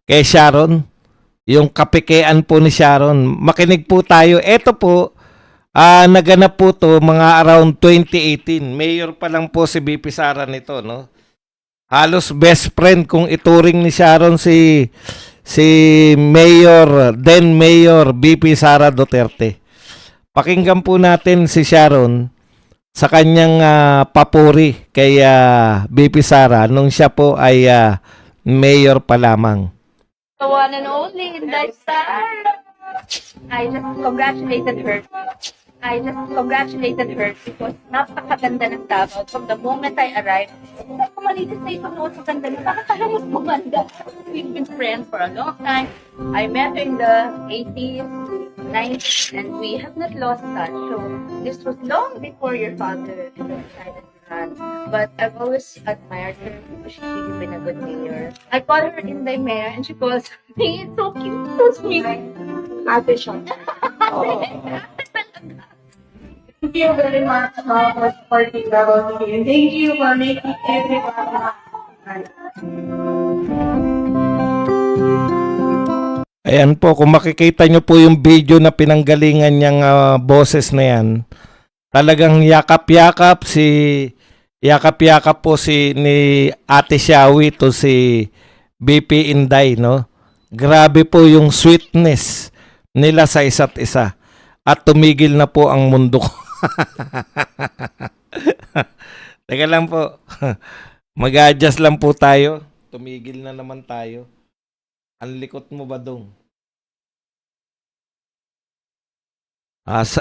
kay Sharon. Yung kapikean po ni Sharon. Makinig po tayo. Ito po, naganap po to mga around 2018. Mayor pa lang po si BP Sara nito, no? Halos best friend kung ituring ni Sharon si Mayor, then Mayor BP Sara Duterte. Pakinggan po natin si Sharon sa kanyang papuri kay BP Sara nung siya po ay mayor pa lamang. The one and only Inday Sara. I just congratulated her. Because napakaganda ng Davao. From the moment I arrived, kumalitis na ito noon sa ganda niya. Bakit alam mo gumanda? We've been friends for a long time. I met her in the 80s, 90s, and we have not lost touch. So this was long before your father decided to run. But I've always admired her because she's really been a good mayor. I call her Inday Mayor and she calls me. It's so cute, so sweet. Ate siya. Thank you very much for supporting Davao City, and thank you for making everyone happy. Ayan po, kung makikita nyo po yung video na pinanggalingan niyang boses na yan, talagang yakap-yakap po ni Ate Shawi to si BP Inday, no? Grabe po yung sweetness nila sa isa't isa. At tumigil na po ang mundo ko. Teka lang po. Mag-adjust lang po tayo. Tumigil na naman tayo. Ang likot mo ba dong?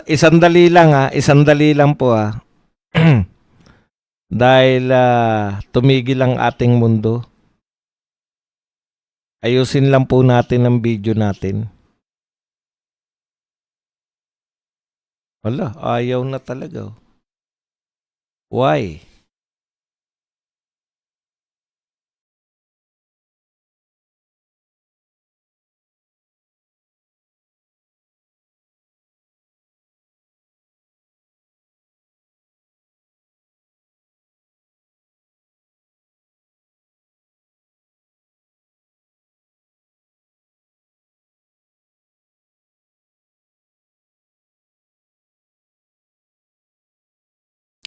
Isandali lang po Dahil tumigil ang ating mundo. Ayusin lang po natin ang video natin. Wala, ayaw na talaga. Why?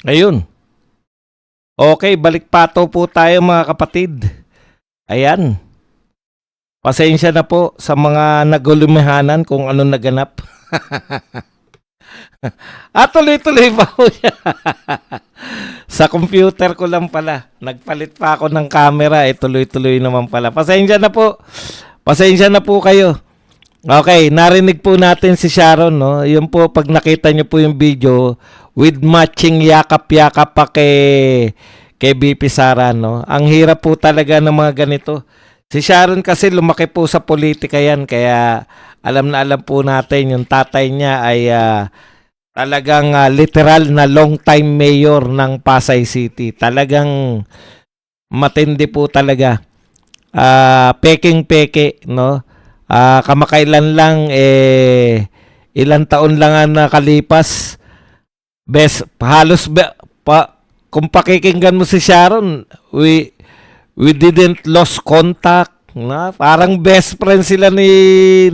Ayun. Okay, balik pato po tayo mga kapatid. Ayan. Pasensya na po sa mga nagulumihanan kung ano naganap. Tuloy-tuloy pa po siya. Sa computer ko lang pala. Nagpalit pa ako ng camera. Tuloy-tuloy naman pala. Pasensya na po. Pasensya na po kayo. Okay, narinig po natin si Sharon, no? Yun po, pag nakita nyo po yung video, with matching yakap-yakap pa kay BP Sara, no? Ang hirap po talaga ng mga ganito. Si Sharon kasi lumaki po sa politika yan, kaya alam na alam po natin, yung tatay niya ay talagang literal na long time mayor ng Pasay City. Talagang matindi po talaga. Peking-peke, no? Kamakailan lang ilang taon lang ang nakalipas. Kung pakikinggan mo si Sharon, we didn't lost contact, na parang best friend sila ni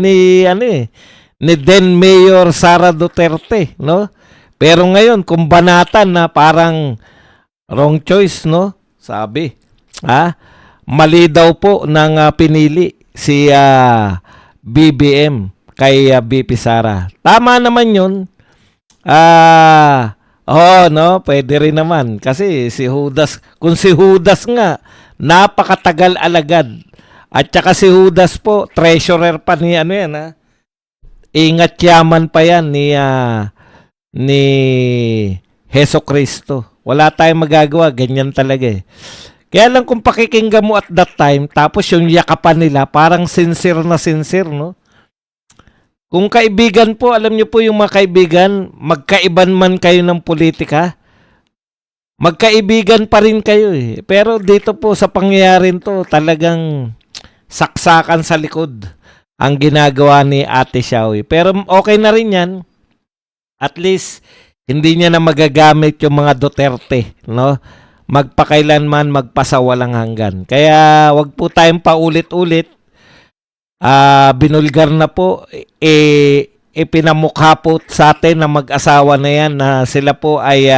then Mayor Sara Duterte, no? Pero ngayon kung banatan na parang wrong choice, no? Sabi, mali daw po ng pinili si BBM kay BP Sara. Tama naman 'yun. No, pwede rin naman kasi si Judas, kung si Judas nga napakatagal alagad. At saka si Judas po, treasurer pa ni Ingat yaman pa yan ni Jesucristo. Wala tayong magagawa, ganyan talaga eh. Kaya lang kung pakikinggan mo at that time, tapos yung yakapan nila, parang sincere na sincere, no? Kung kaibigan po, alam niyo po yung mga kaibigan, magkaiban man kayo ng politika, magkaibigan pa rin kayo eh. Pero dito po sa pangyayarin to, talagang saksakan sa likod ang ginagawa ni Ate Shawi. Pero okay na rin yan. At least, hindi niya na magagamit yung mga Duterte, no? Magpakailanman, magpasawalang hanggan. Kaya wag po tayong paulit-ulit binulgar na po, ipinamukha po sa atin na mag-asawa na yan na sila po ay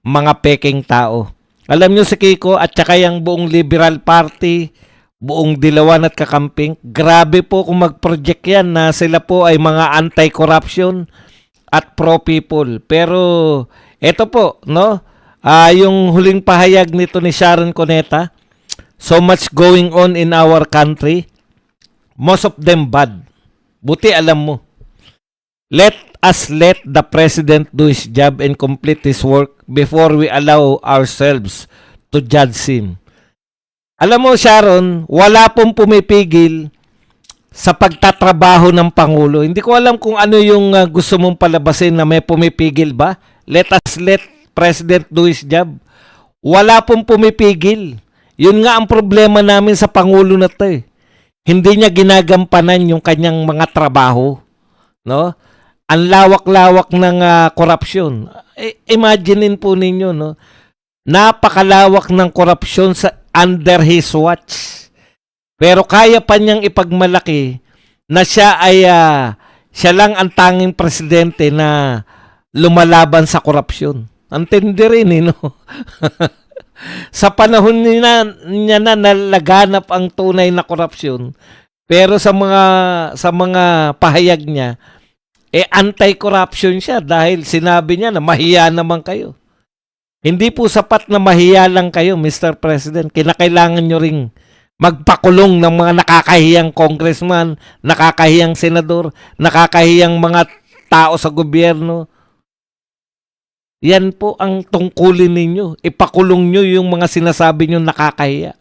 mga peking tao. Alam nyo si Kiko at saka yung buong Liberal Party, buong Dilawan at Kakamping, grabe po kung mag-project yan na sila po ay mga anti-corruption at pro-people. Pero eto po, no? Yung huling pahayag nito ni Sharon Cuneta, so much going on in our country, most of them bad. Buti alam mo. Let the president do his job and complete his work before we allow ourselves to judge him. Alam mo, Sharon, wala pong pumipigil sa pagtatrabaho ng Pangulo. Hindi ko alam kung ano yung gusto mong palabasin na may pumipigil ba. Let president do his job. Wala pong pumipigil. Yun nga ang problema namin sa Pangulo na to eh. Hindi niya ginagampanan yung kanyang mga trabaho. No? Ang lawak-lawak ng korupsyon. Imaginein po ninyo, no? Napakalawak ng korupsyon sa under his watch. Pero kaya pa niyang ipagmalaki na siya ay siya lang ang tanging presidente na lumalaban sa korupsyon. Antindi rin, no? Sa panahon niya na nalaganap ang tunay na korupsyon. Pero sa mga pahayag niya, anti-corruption siya dahil sinabi niya na mahiya naman kayo. Hindi po sapat na mahiya lang kayo, Mr. President. Kinakailangan nyo ring magpakulong ng mga nakakahiyang congressman, nakakahiyang senador, nakakahiyang mga tao sa gobyerno. Yan po ang tungkulin ninyo. Ipakulong nyo yung mga sinasabi nyo nakakahiya.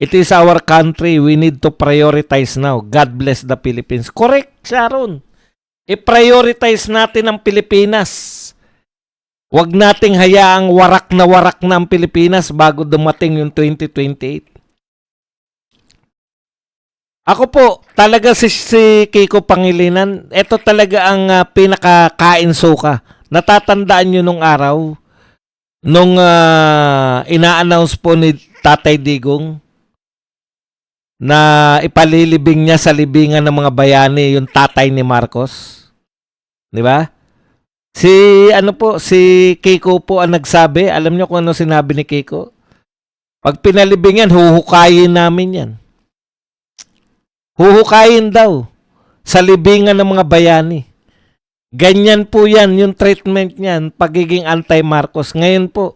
It is our country. We need to prioritize now. God bless the Philippines. Correct, Sharon. I-prioritize natin ang Pilipinas. Huwag nating hayaang warak na ang Pilipinas bago dumating yung 2028. Ako po, talaga si Kiko Pangilinan, ito talaga ang pinakakain suka. Natatandaan nyo nung araw, nung ina-announce po ni Tatay Digong na ipalilibing niya sa libingan ng mga bayani yung tatay ni Marcos. 'Di ba? Si Kiko po ang nagsabi. Alam niyo kung ano sinabi ni Kiko? Pag pinalibingan, huhukayin namin 'yan. Huhukayin daw sa libingan ng mga bayani. Ganyan po 'yan yung treatment niyan, pagiging anti-Marcos. Ngayon po,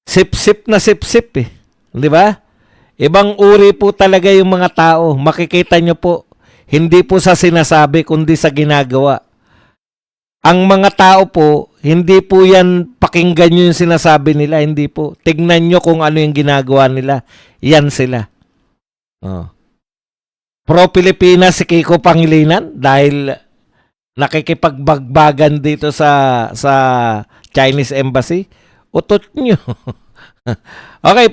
sip-sip na sip-sip eh. 'Di ba? Ibang uri po talaga yung mga tao. Makikita nyo po, hindi po sa sinasabi, kundi sa ginagawa. Ang mga tao po, hindi po yan pakinggan nyo yung sinasabi nila. Hindi po. Tignan nyo kung ano yung ginagawa nila. Yan sila. Pro-Pilipinas si Kiko Pangilinan dahil nakikipagbagbagan dito sa Chinese Embassy. Utot nyo. Okay po.